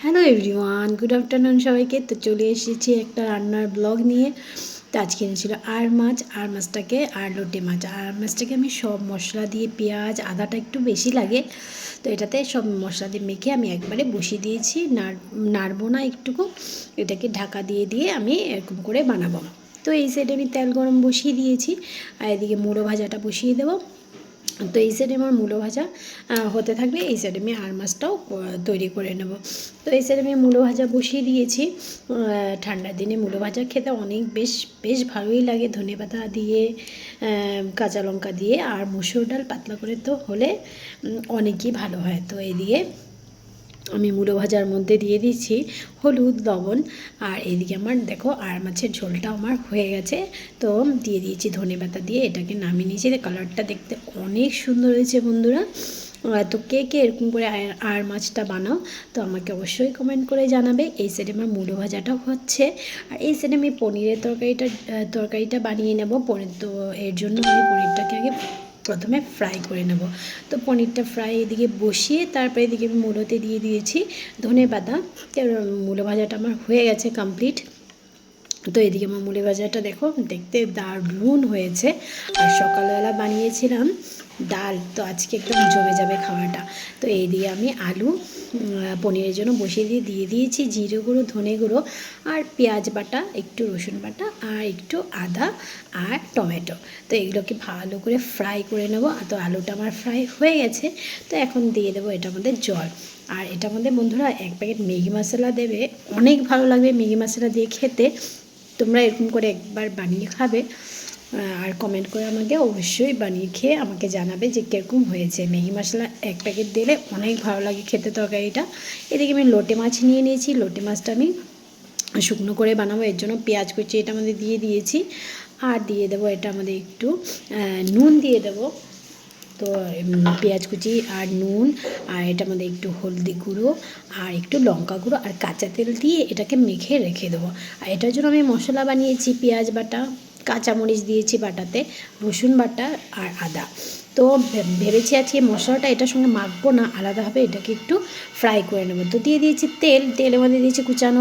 Hello everyone, good afternoon সবাইকে। তো চলে এসেছি একটা রান্নার ব্লগ নিয়ে। তো আজকে এনেছিল আর মাছটাকে আর লোটে মাছ। আর মাছটাকে আমি সব মশলা দিয়ে, পেঁয়াজ আদাটা একটু বেশি লাগে, তো এটাতে সব মশলা দিয়ে মেখে আমি একবারে বসিয়ে দিয়েছি। নাড়বো না একটুকু, এটাকে ঢাকা দিয়ে দিয়ে আমি এরকম করে বানাবো। তো এই সাইডে আমি তেল গরম বসিয়ে দিয়েছি, আর এদিকে মুড়ো ভাজাটা বসিয়ে দেবো। তো এই সাইডে আমার মূলো ভাজা হতে থাকবে, এই সাইডে আমি আর মাছটাও তৈরি করে নেব। তো এই সাইডে আমি মূলো ভাজা বসিয়ে দিয়েছি। ঠান্ডার দিনে মূলো ভাজা খেতে অনেক বেশ ভালোই লাগে, ধনেপাতা দিয়ে, কাঁচা লঙ্কা দিয়ে, আর মসুর ডাল পাতলা করে তো হলে অনেকই ভালো হয়। তো এই দিয়ে আমি মূলো ভাজার মধ্যে দিয়ে দিচ্ছি হলুদ, লবণ। আর এদিকে আমার দেখো আর মাছের ঝোলটা আমার হয়ে গেছে। তো দিয়ে দিয়েছি ধনেপাতা দিয়ে, এটাকে নামিয়ে নিয়েছি। কালারটা দেখতে অনেক সুন্দর হয়েছে বন্ধুরা। তো কে কে এরকম করে আর মাছটা বানাও, তো আমাকে অবশ্যই কমেন্ট করে জানাবে। এই সাইডে আমার মূলো ভাজাটাও হচ্ছে, আর এই সাইডে আমি পনিরের তরকারিটা বানিয়ে নেব। পনির, তো এর জন্য আমি পনিরটাকে আগে প্রথমে ফ্রাই করে নেব। তো পনিরটা ফ্রাই এদিকে বসিয়ে তারপরে এদিকে আমি মূলোতে দিয়ে দিয়েছি ধনেপাতা। মূলো ভাজাটা আমার হয়ে গেছে কমপ্লিট। তো এদিকে আমার মূলো ভাজাটা দেখো দেখতে দারুণ হয়েছে। আর সকালবেলা বানিয়েছিলাম ডাল, তো আজকে একদম জমে যাবে খাওয়াটা। তো এই দিয়ে আমি আলু পনিরের জন্য বসিয়ে দিয়ে দিয়েছি জিরে গুঁড়ো, ধনে গুঁড়ো, আর পেঁয়াজ বাটা, একটু রসুন বাটা, আর একটু আদা আর টমেটো। তো এগুলোকে ভালো করে ফ্রাই করে নেবো। তো আলুটা আমার ফ্রাই হয়ে গেছে। তো এখন দিয়ে দেবো এটার মধ্যে জল। আর এটার মধ্যে বন্ধুরা 1 প্যাকেট ম্যাগি মশলা দেবে, অনেক ভালো লাগবে ম্যাগি মশলা দিয়ে খেতে। তোমরা এরকম করে একবার বানিয়ে খাবে, আর কমেন্ট করে আমাকে অবশ্যই বানিয়ে খেয়ে আমাকে জানাবে যে কীরকম হয়েছে। ম্যাগি মশলা 1 প্যাকেট দিলে অনেক ভালো লাগে খেতে তরকারিটা। এদিকে আমি লোটে মাছ নিয়ে নিয়েছি, লোটে মাছটা আমি শুকনো করে বানাবো, এর জন্য পেঁয়াজ কুচি এটা আমাদের দিয়ে দিয়েছি। আর দিয়ে দেবো এটা আমাদের একটু নুন দিয়ে দেবো। তো পেঁয়াজ কুচি আর নুন, আর এটার মধ্যে একটু হলদি গুঁড়ো, আর একটু লঙ্কা গুঁড়ো, আর কাঁচা তেল দিয়ে এটাকে মেখে রেখে দেবো। আর এটার জন্য আমি মশলা বানিয়েছি পেঁয়াজ বাটা, কাঁচামরিচ দিয়েছি বাটাতে, রসুন বাটা আর আদা। তো ভেবেছি আজকে মশলাটা এটার সঙ্গে মাখবো না, আলাদাভাবে এটাকে একটু ফ্রাই করে নেবো। তো দিয়ে দিয়েছি তেলের মধ্যে দিয়েছি কুচানো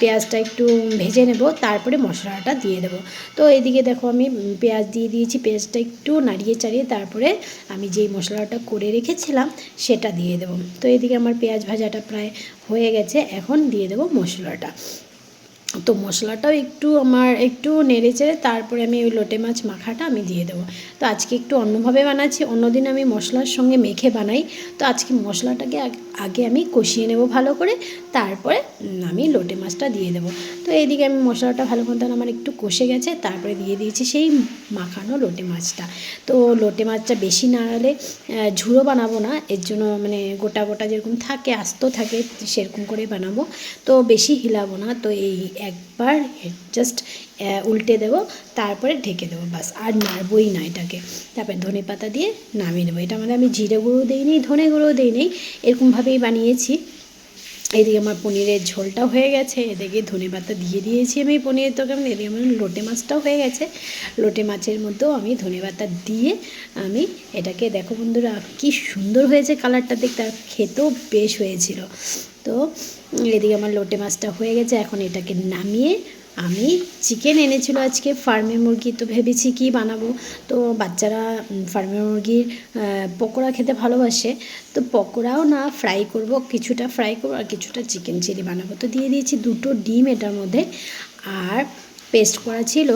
পেঁয়াজটা একটু ভেজে নেব, তারপরে মশলাটা দিয়ে দেবো। তো এদিকে দেখো আমি পেঁয়াজ দিয়ে দিয়েছি, পেঁয়াজটা একটু নাড়িয়ে চাড়িয়ে তারপরে আমি যেই মশলাটা করে রেখেছিলাম সেটা দিয়ে দেবো। তো এদিকে আমার পেঁয়াজ ভাজাটা প্রায় হয়ে গেছে, এখন দিয়ে দেবো মশলাটা। তো মশলাটাও একটু নেড়ে চেড়ে তারপরে আমি ওই লোটে মাছ মাখাটা আমি দিয়ে দেবো। তো আজকে একটু অন্যভাবে বানাচ্ছি, অন্যদিন আমি মশলার সঙ্গে মেখে বানাই। তো আজকে মশলাটাকে আগে আমি কষিয়ে নেব ভালো করে, তারপরে আমি লোটে মাছটা দিয়ে দেবো। তো এইদিকে আমি মশলাটা ভালো মতন আমার একটু কষে গেছে, তারপরে দিয়ে দিয়েছি সেই মাখানো লোটে মাছটা। তো লোটে মাছটা বেশি নাড়ালে ঝুড়ো বানাবো না, এর জন্য মানে গোটা গোটা যেরকম থাকে, আস্ত থাকে, সেরকম করে বানাবো। তো বেশি হিলাবো না। তো এই একবার জাস্ট উল্টে দেবো, তারপরে ঢেকে দেবো, বাস। আর নাড়বই না এটাকে। তারপরে ধনেপাতা দিয়ে নামিয়ে নেবো। এটা মানে আমি জিরে গুঁড়ো দিইনি, ধনে গুঁড়ো দিইনি, এরকমভাবেই বানিয়েছি। এদিকে আমার পনিরের ঝোলটাও হয়ে গেছে, এদিকে ধনেপাতা দিয়ে দিয়েছি আমি পনিরের তরকারি। এদিকে আমার লোটে মাছটাও হয়ে গেছে, লোটে মাছের মধ্যেও আমি ধনেপাতা দিয়ে আমি এটাকে, দেখো বন্ধুরা কি সুন্দর হয়েছে কালারটা দেখতে, আর খেতেও বেশ হয়েছিল। তো এদিকে আমার লোটে মাছটা হয়ে গেছে, এখন এটাকে নামিয়ে আমি চিকেন এনেছিল আজকে ফার্মের মুরগি, তো ভেবেছি কি বানাবো। তো বাচ্চারা ফার্মের মুরগির পকোড়া খেতে ভালোবাসে, তো পকোড়াও না ফ্রাই করব, কিছুটা ফ্রাই করবো আর কিছুটা চিকেন চিলি বানাবো। তো দিয়ে দিয়েছি 2টো ডিম এটার মধ্যে, আর পেস্ট করা ছিল,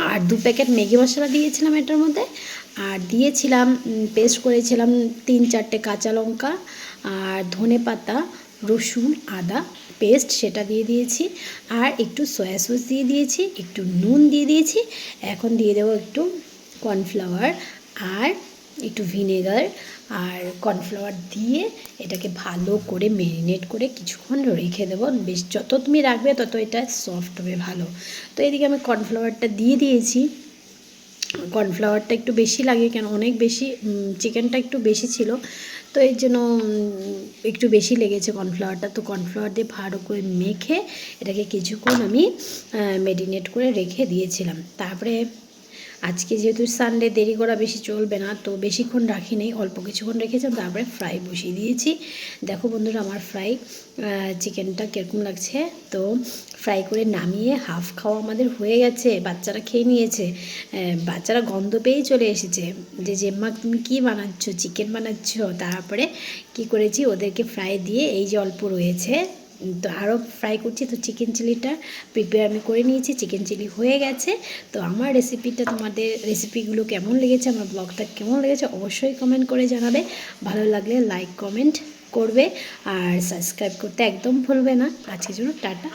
আর 2 প্যাকেট ম্যাগি মশলা দিয়েছিলাম এটার মধ্যে, আর দিয়েছিলাম পেস্ট করেছিলাম 3-4টে কাঁচা লঙ্কা, আর ধনেপাতা, রসুন, আদা পেস্ট সেটা দিয়ে দিয়েছি, আর একটু সয়া সস দিয়ে দিয়েছি, একটু নুন দিয়ে দিয়েছি। এখন দিয়ে দেবো একটু কর্নফ্লাওয়ার আর একটু ভিনেগার আর কর্নফ্লাওয়ার দিয়ে এটাকে ভালো করে ম্যারিনেট করে কিছুক্ষণ রেখে দেবো। বেশ যত তুমি রাখবে তত এটা সফট হবে ভালো। তো এদিকে আমি কর্নফ্লাওয়ারটা দিয়ে দিয়েছি। কর্নফ্লাওয়ারটা একটু বেশি লাগে, কেন অনেক বেশি চিকেনটা একটু বেশি ছিল, তো এর জন্য একটু বেশি লেগেছে কর্নফ্লাওয়ারটা। তো কর্নফ্লাওয়ার দিয়ে ভালো করে মেখে এটাকে কিছুক্ষণ আমি ম্যারিনেট করে রেখে দিয়েছিলাম। তারপরে আজকে যেহেতু সানডে দেরি করা বেশি চলবে না, তো বেশিক্ষণ রাখি নেই, অল্প কিছুক্ষণ রেখেছিলাম, তারপরে ফ্রাই বসিয়ে দিয়েছি। দেখো বন্ধুরা আমার ফ্রাই চিকেনটা কীরকম লাগছে। তো ফ্রাই করে নামিয়ে হাফ খাওয়া আমাদের হয়ে গেছে, বাচ্চারা খেয়ে নিয়েছে। বাচ্চারা গন্ধ পেয়েই চলে এসেছে যে জেম্মা তুমি কী বানাচ্ছো, চিকেন বানাচ্ছো। তারপরে কি করেছি, ওদেরকে ফ্রাই দিয়ে এই যে অল্প রয়েছে, তো আরও ফ্রাই করছি। তো চিকেন চিলিটা প্রিপেয়ার আমি করে নিয়েছি, চিকেন চিলি হয়ে গেছে। তো আমার রেসিপিটা, তোমাদের রেসিপিগুলো কেমন লেগেছে, আমার ব্লগটা কেমন লেগেছে অবশ্যই কমেন্ট করে জানাবে। ভালো লাগলে লাইক কমেন্ট করবে আর সাবস্ক্রাইব করতে একদম ভুলবে না। আজকের জন্য টাটা।